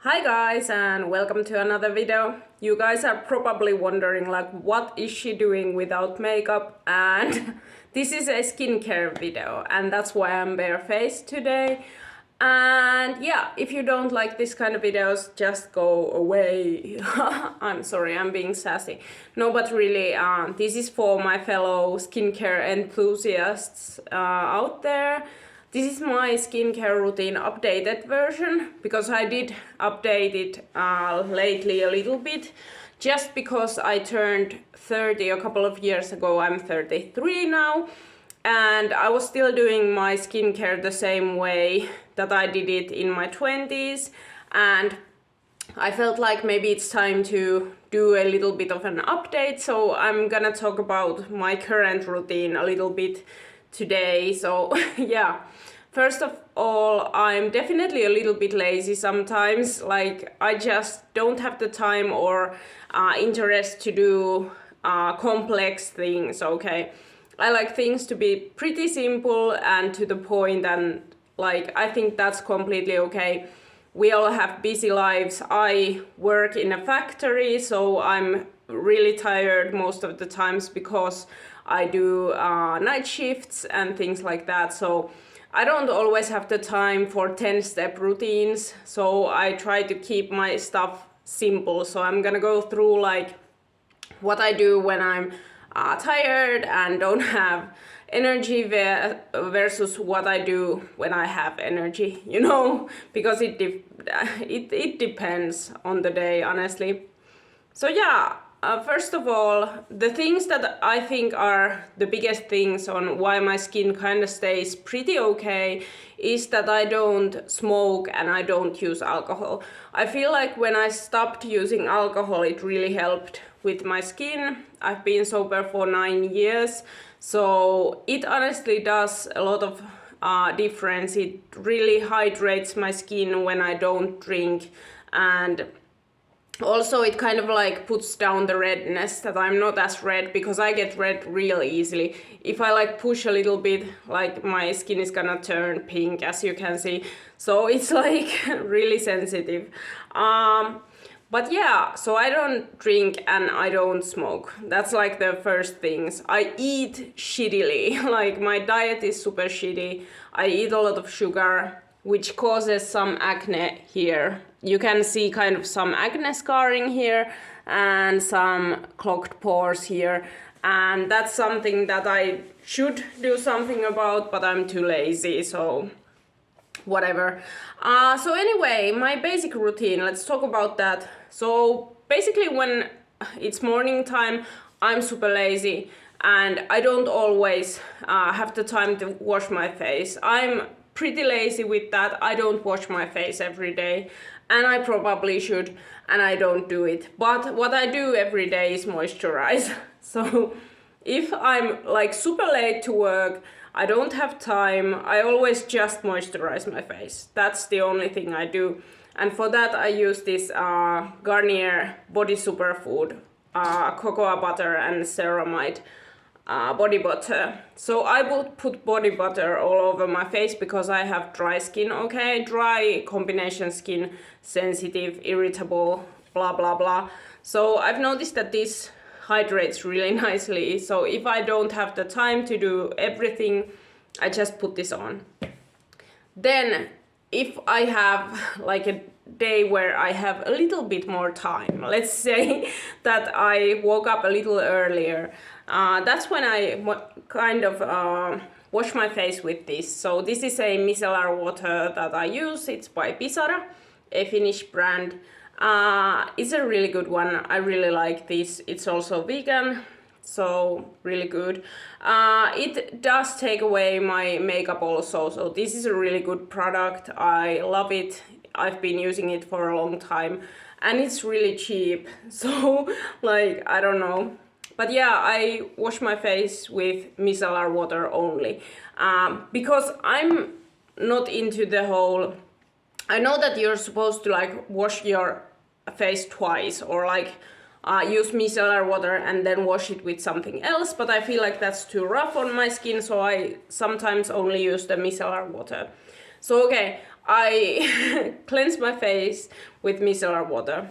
Hi guys, and welcome to another video. You guys are probably wondering like what is she doing without makeup, and this is a skincare video and that's why I'm barefaced today. And yeah, if you don't like this kind of videos, just go away. I'm sorry, I'm being sassy. No, but really, this is for my fellow skincare enthusiasts out there. This is my skincare routine updated version, because I did update it lately a little bit, just because I turned 30 a couple of years ago. I'm 33 now, and I was still doing my skincare the same way that I did it in my 20s, and I felt like maybe it's time to do a little bit of an update, so I'm gonna talk about my current routine a little bit today. So yeah, first of all, I'm definitely a little bit lazy sometimes. Like, I just don't have the time or interest to do complex things, okay? I like things to be pretty simple and to the point, and like, I think that's completely okay. We all have busy lives. I work in a factory, so I'm really tired most of the times because I do night shifts and things like that. So I don't always have the time for 10-step routines. So I try to keep my stuff simple. So I'm gonna go through like what I do when I'm tired and don't have energy versus what I do when I have energy, you know, because it depends on the day, honestly. So yeah, first of all, the things that I think are the biggest things on why my skin kind of stays pretty okay is that I don't smoke and I don't use alcohol. I feel like when I stopped using alcohol, it really helped with my skin. I've been sober for 9 years, so it honestly does a lot of difference. It really hydrates my skin when I don't drink, and also it kind of like puts down the redness, that I'm not as red, because I get red real easily. If I like push a little bit, like my skin is gonna turn pink, as you can see. So it's like really sensitive. But yeah, so I don't drink and I don't smoke. That's like the first things. I eat shittily. Like, my diet is super shitty. I eat a lot of sugar, which causes some acne here. You can see kind of some acne scarring here and some clogged pores here. And that's something that I should do something about, but I'm too lazy, so whatever. So anyway, my basic routine, let's talk about that. So basically, when it's morning time, I'm super lazy and I don't always have the time to wash my face. I'm pretty lazy with that. I don't wash my face every day, and I probably should, and I don't do it. But what I do every day is moisturize. So if I'm like super late to work, I don't have time, I always just moisturize my face. That's the only thing I do. And for that I use this Garnier Body Superfood cocoa butter and ceramide body butter. So I would put body butter all over my face because I have dry skin, okay? Dry combination skin, sensitive, irritable, blah blah blah. So I've noticed that this hydrates really nicely. So if I don't have the time to do everything, I just put this on. Then if I have like a day where I have a little bit more time, let's say that I woke up a little earlier, that's when I kind of wash my face with this. So this is a micellar water that I use. It's by Pisara, a Finnish brand. It's a really good one. I really like this. It's also vegan, so really good. It does take away my makeup also, so this is a really good product. I love it. I've been using it for a long time and it's really cheap, so like, I don't know. But yeah, I wash my face with micellar water only, because I'm not into the whole, I know that you're supposed to like wash your face twice, or like use micellar water and then wash it with something else, but I feel like that's too rough on my skin, so I sometimes only use the micellar water. So okay, I cleanse my face with micellar water.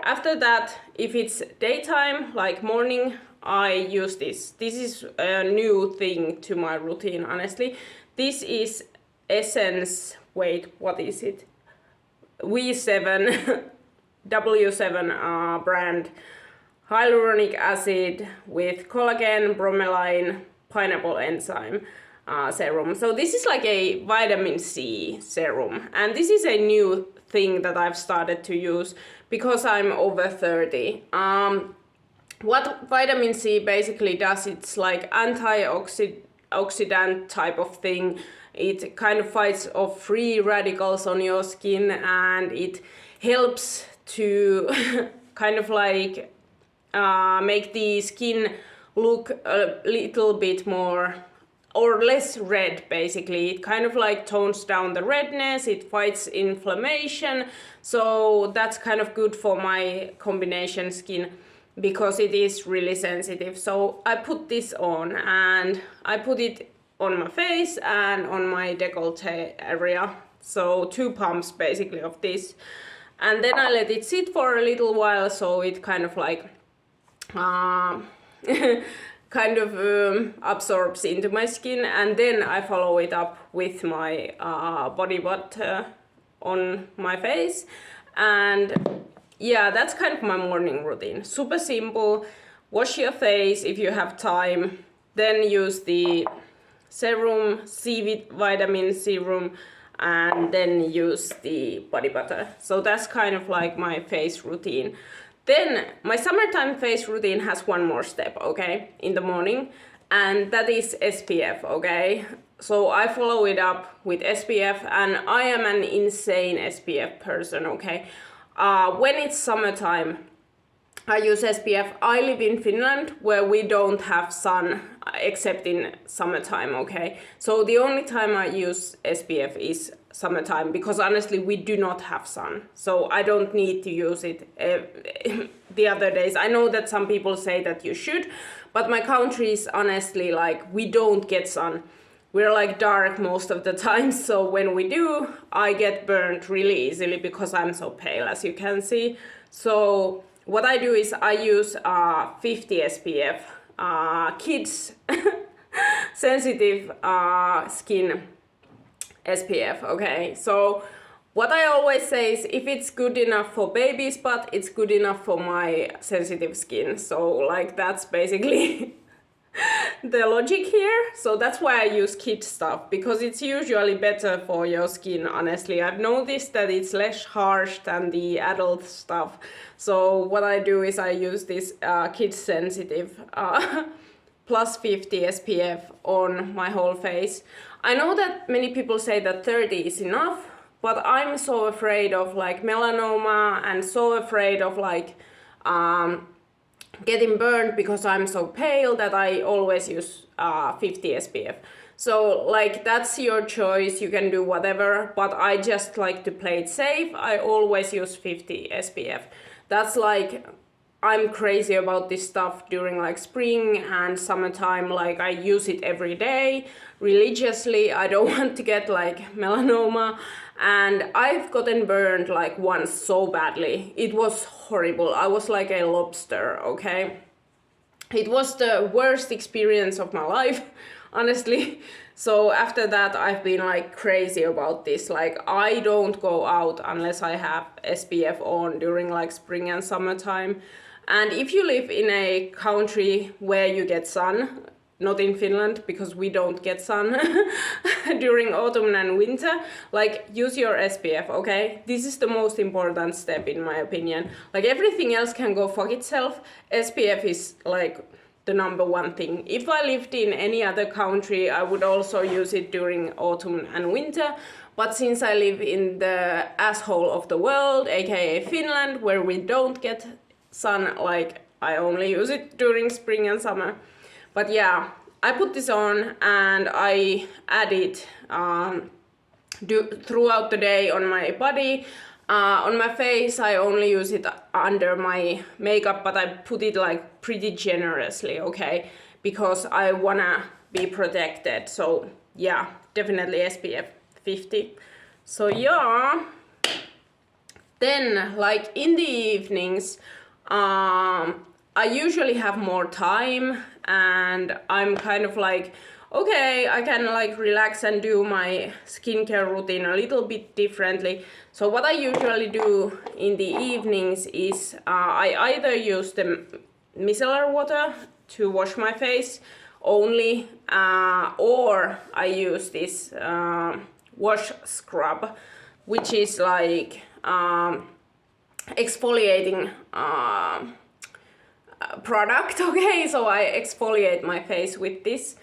After that, if it's daytime, like morning, I use this. This is a new thing to my routine, honestly. This is Essence, wait, what is it? V7, W7 brand hyaluronic acid with collagen, bromelain, pineapple enzyme serum. So this is like a vitamin C serum, and this is a new thing that I've started to use because I'm over 30. What vitamin C basically does, it's like antioxidant type of thing. It kind of fights off free radicals on your skin, and it helps to kind of like make the skin look a little bit more or less red, basically. It kind of like tones down the redness, it fights inflammation, so that's kind of good for my combination skin because it is really sensitive. So I put this on, and I put it on my face and on my décolleté area. So 2 pumps basically of this. And then I let it sit for a little while so it kind of like absorbs into my skin, and then I follow it up with my body butter on my face. And yeah, that's kind of my morning routine. Super simple. Wash your face if you have time, then use the serum, vitamin serum, and then use the body butter. So that's kind of like my face routine. Then my summertime face routine has one more step, okay, in the morning, and that is SPF, okay? So I follow it up with SPF, and I am an insane SPF person, okay? When it's summertime, I use SPF. I live in Finland where we don't have sun except in summertime, okay? So the only time I use SPF is summertime because honestly we do not have sun. So I don't need to use it the other days. I know that some people say that you should, but my country is honestly like we don't get sun. We're like dark most of the time, so when we do, I get burnt really easily because I'm so pale, as you can see. So what I do is I use 50 SPF, kids sensitive skin SPF, okay? So what I always say is if it's good enough for baby's butt, it's good enough for my sensitive skin. So like that's basically the logic here. So that's why I use kid stuff, because it's usually better for your skin, honestly. I've noticed that it's less harsh than the adult stuff. So what I do is I use this kid sensitive plus 50 SPF on my whole face. I know that many people say that 30 is enough, but I'm so afraid of like melanoma and so afraid of like getting burned because I'm so pale that I always use 50 SPF. So like that's your choice, you can do whatever, but I just like to play it safe. I always use 50 SPF. That's like, I'm crazy about this stuff during like spring and summertime. Like I use it every day religiously. I don't want to get like melanoma, and I've gotten burned like once so badly. It was horrible. I was like a lobster, okay? It was the worst experience of my life, honestly. So after that I've been like crazy about this. Like I don't go out unless I have SPF on during like spring and summertime. And if you live in a country where you get sun, not in Finland because we don't get sun during autumn and winter, like use your SPF, okay? This is the most important step in my opinion. Like everything else can go fuck itself. SPF is like the #1 thing. If I lived in any other country, I would also use it during autumn and winter. But since I live in the asshole of the world, aka Finland, where we don't get sun, like I only use it during spring and summer. But yeah, I put this on and I add it throughout the day on my body. On my face, I only use it under my makeup, but I put it like pretty generously, okay? Because I wanna be protected. So yeah, definitely SPF 50. So yeah, then like in the evenings, I usually have more time and I'm kind of like, okay, I can like relax and do my skincare routine a little bit differently. So what I usually do in the evenings is I either use the micellar water to wash my face only, or I use this wash scrub, which is like exfoliating product. Okay, so I exfoliate my face with this.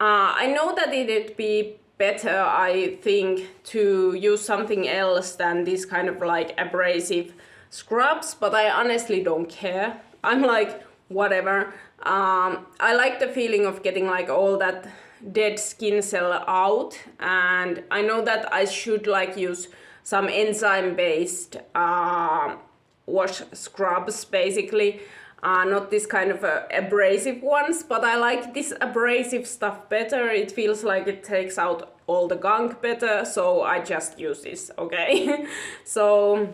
I know that it'd be better, I think, to use something else than this kind of like abrasive scrubs, but I honestly don't care. I'm like, whatever. I like the feeling of getting like all that dead skin cell out, and I know that I should like use some enzyme based wash scrubs basically, not this kind of abrasive ones, but I like this abrasive stuff better. It feels like it takes out all the gunk better, so I just use this, okay? So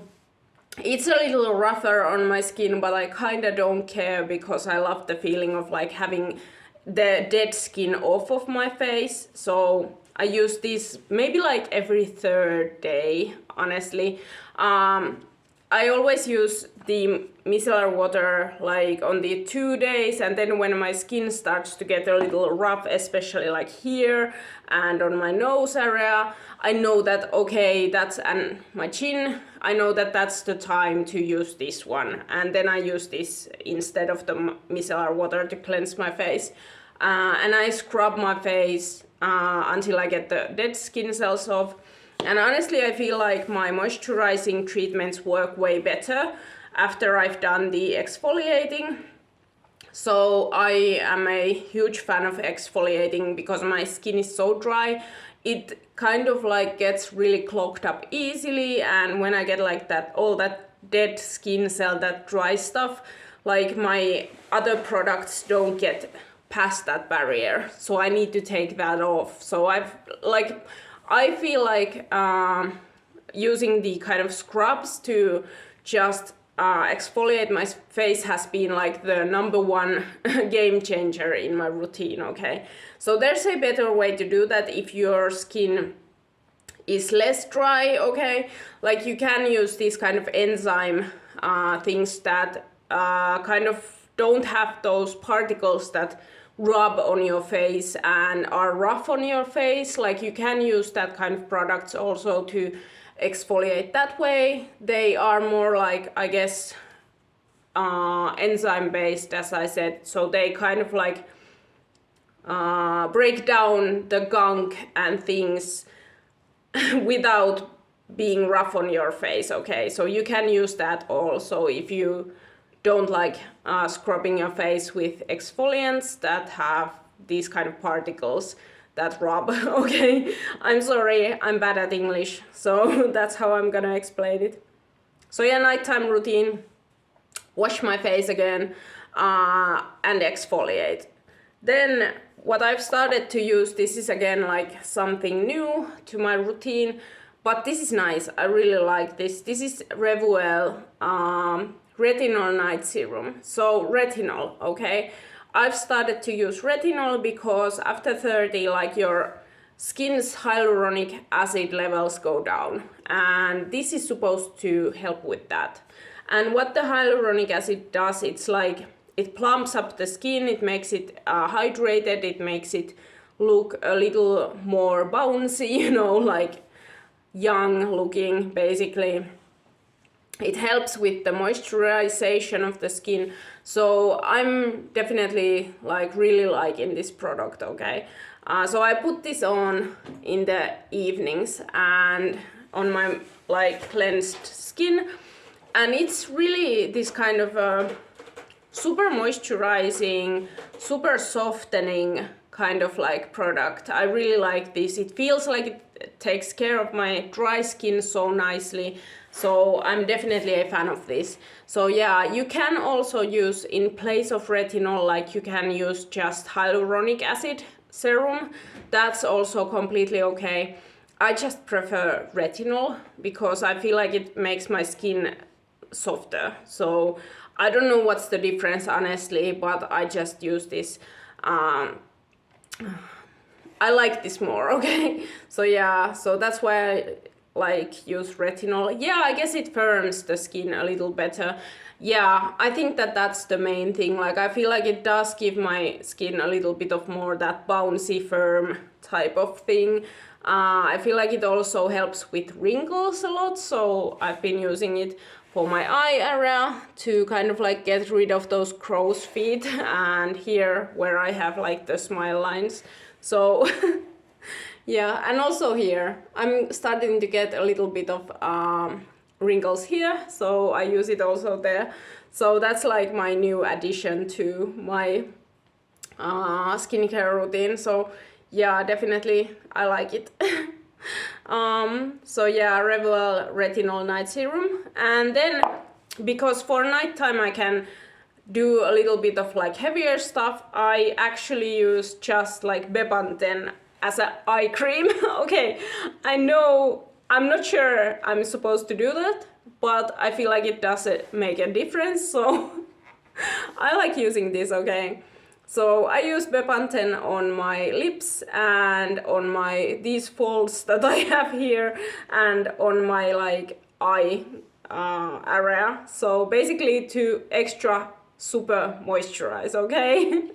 it's a little rougher on my skin, but I kinda don't care because I love the feeling of like having the dead skin off of my face. So I use this maybe like every third day, honestly. I always use the micellar water like on the 2 days, and then when my skin starts to get a little rough, especially like here and on my nose area, I know that okay, that's, and my chin, I know that that's the time to use this one, and then I use this instead of the micellar water to cleanse my face. And I scrub my face until I get the dead skin cells off. And honestly, I feel like my moisturizing treatments work way better after I've done the exfoliating. So I am a huge fan of exfoliating because my skin is so dry. It kind of like gets really clogged up easily, and when I get like that, all that dead skin cell, that dry stuff, like my other products don't get past that barrier. So I need to take that off. So I feel like using the kind of scrubs to just exfoliate my face has been like the #1 game changer in my routine, okay? So there's a better way to do that if your skin is less dry, okay? Like you can use these kind of enzyme things that kind of don't have those particles that rub on your face and are rough on your face. Like you can use that kind of products also to exfoliate that way. They are more like, I guess, enzyme based, as I said, so they kind of like break down the gunk and things without being rough on your face, okay? So you can use that also if you don't like scrubbing your face with exfoliants that have these kind of particles that rub, okay? I'm sorry, I'm bad at English, so that's how I'm gonna explain it. So yeah, nighttime routine, wash my face again and exfoliate. Then what I've started to use, this is again like something new to my routine, but this is nice, I really like this. This is Revuele Retinol Night Serum. So retinol, okay? I've started to use retinol because after 30, like your skin's hyaluronic acid levels go down, and this is supposed to help with that. And what the hyaluronic acid does, it's like it plumps up the skin, it makes it hydrated, it makes it look a little more bouncy, you know, like young looking basically. It helps with the moisturization of the skin. So I'm definitely like really liking this product, okay? So I put this on in the evenings and on my like cleansed skin, and it's really this kind of super moisturizing, super softening kind of like product. I really like this. It feels like it takes care of my dry skin so nicely. So I'm definitely a fan of this. So yeah, you can also use in place of retinol, like you can use just hyaluronic acid serum. That's also completely okay. I just prefer retinol because I feel like it makes my skin softer. So I don't know what's the difference honestly, but I just use this. I like this more, okay? So yeah, so that's why I like use retinol. Yeah, I guess it firms the skin a little better. Yeah, I think that that's the main thing. Like I feel like it does give my skin a little bit of more that bouncy, firm type of thing. I feel like it also helps with wrinkles a lot, so I've been using it for my eye area to kind of like get rid of those crow's feet and here where I have like the smile lines. So yeah, and also here I'm starting to get a little bit of wrinkles here, so I use it also there. So that's like my new addition to my skincare routine. So yeah, definitely I like it. So yeah, Revuele Retinol Night Serum. And then because for nighttime I can do a little bit of like heavier stuff, I actually use just like Bepanthen as an eye cream. Okay, I know, I'm not sure I'm supposed to do that, but I feel like it does make a difference, so I like using this, okay? So I use Bepanthen on my lips and on my these folds that I have here and on my like eye area. So basically to extra super moisturize, okay?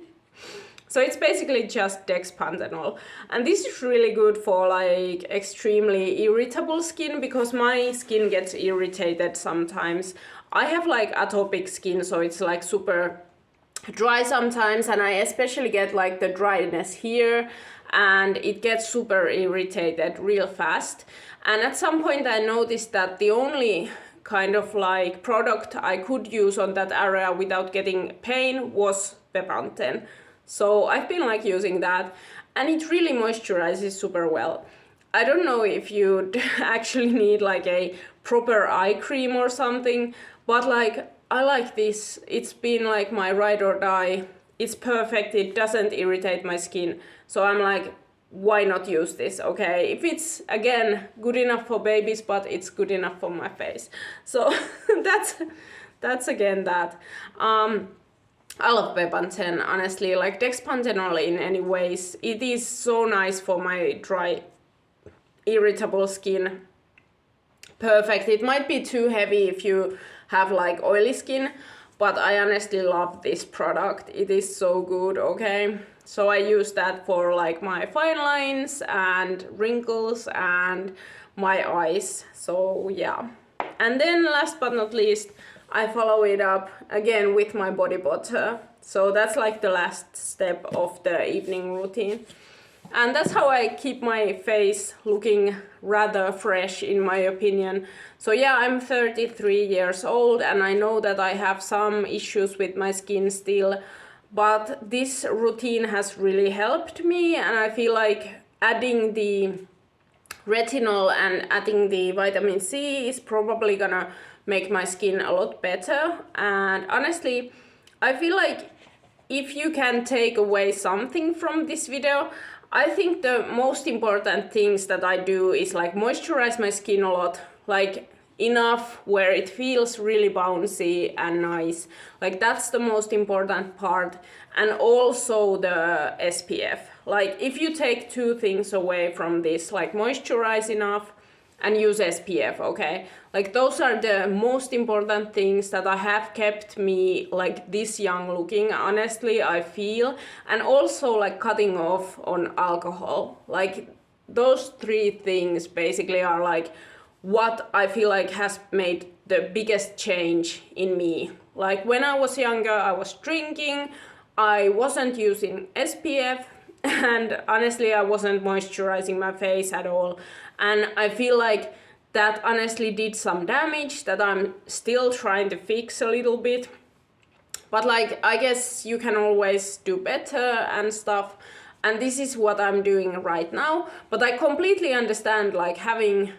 So it's basically just dexpanthenol, and this is really good for like extremely irritable skin because my skin gets irritated sometimes. I have like atopic skin, so it's like super dry sometimes, and I especially get like the dryness here and it gets super irritated real fast. And at some point I noticed that the only kind of like product I could use on that area without getting pain was Bepanthen. So I've been like using that and it really moisturizes super well. I don't know if you'd actually need like a proper eye cream or something, but like I like this. It's been like my ride or die. It's perfect, it doesn't irritate my skin. So I'm like, why not use this, okay? If it's, again, good enough for babies, but it's good enough for my face. So that's again that. I love Bepanthen, honestly. Like dexpanthenol in any ways. It is so nice for my dry, irritable skin. Perfect. It might be too heavy if you have like oily skin, but I honestly love this product. It is so good, okay? So I use that for like my fine lines and wrinkles and my eyes. So yeah. And then last but not least, I follow it up again with my body butter. So that's like the last step of the evening routine. And that's how I keep my face looking rather fresh, in my opinion. So yeah, I'm 33 years old and I know that I have some issues with my skin still, but this routine has really helped me, and I feel like adding the retinol and adding the vitamin C is probably gonna make my skin a lot better. And honestly, I feel like if you can take away something from this video, I think the most important things that I do is like moisturize my skin a lot, like enough where it feels really bouncy and nice. Like that's the most important part. And also the SPF. Like if you take two things away from this, like moisturize enough and use SPF, okay? Like those are the most important things that have kept me like this young looking, honestly, I feel. And also like cutting off on alcohol. Like those three things basically are like what I feel like has made the biggest change in me. Like when I was younger, I was drinking, I wasn't using SPF, and honestly I wasn't moisturizing my face at all. And I feel like that honestly did some damage that I'm still trying to fix a little bit. But like, I guess you can always do better and stuff. And this is what I'm doing right now. But I completely understand like having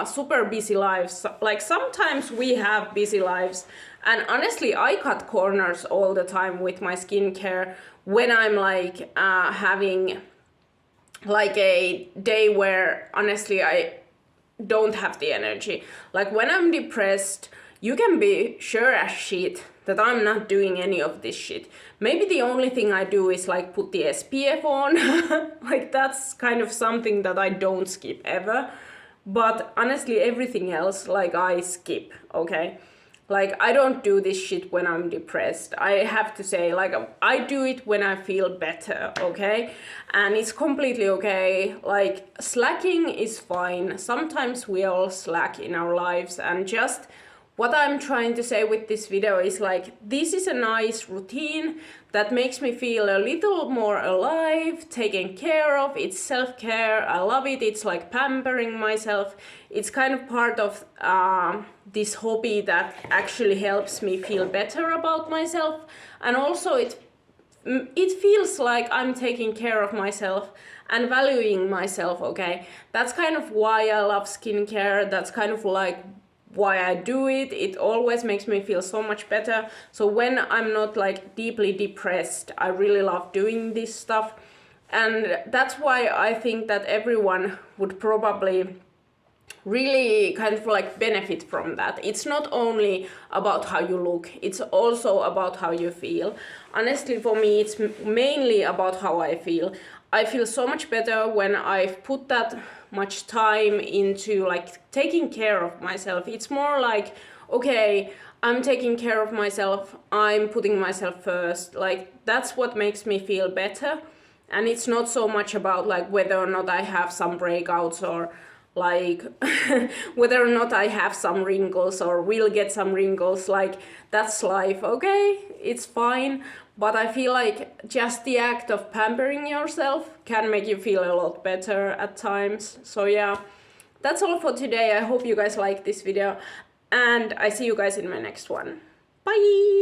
super busy lives. Like sometimes we have busy lives. And honestly, I cut corners all the time with my skincare when I'm like having like a day where honestly I don't have the energy. Like when I'm depressed, you can be sure as shit that I'm not doing any of this shit. Maybe the only thing I do is like put the SPF on. Like that's kind of something that I don't skip ever. But honestly, everything else, like I skip, okay? Like I don't do this shit when I'm depressed. I have to say, like I do it when I feel better, okay? And it's completely okay. Like slacking is fine. Sometimes we all slack in our lives, and just what I'm trying to say with this video is like, this is a nice routine that makes me feel a little more alive, taken care of. It's self-care. I love it. It's like pampering myself. It's kind of part of this hobby that actually helps me feel better about myself. And also it feels like I'm taking care of myself and valuing myself, okay? That's kind of why I love skincare. That's kind of like why I do it. It always makes me feel so much better. So when I'm not like deeply depressed, I really love doing this stuff. And that's why I think that everyone would probably really kind of like benefit from that. It's not only about how you look, it's also about how you feel. Honestly, for me, it's mainly about how I feel. I feel so much better when I've put that much time into like taking care of myself. It's more like, okay, I'm taking care of myself, I'm putting myself first. Like that's what makes me feel better. And it's not so much about like whether or not I have some breakouts or like whether or not I have some wrinkles or will get some wrinkles. Like that's life, okay? It's fine. But I feel like just the act of pampering yourself can make you feel a lot better at times. So yeah, that's all for today. I hope you guys like this video and I see you guys in my next one. Bye!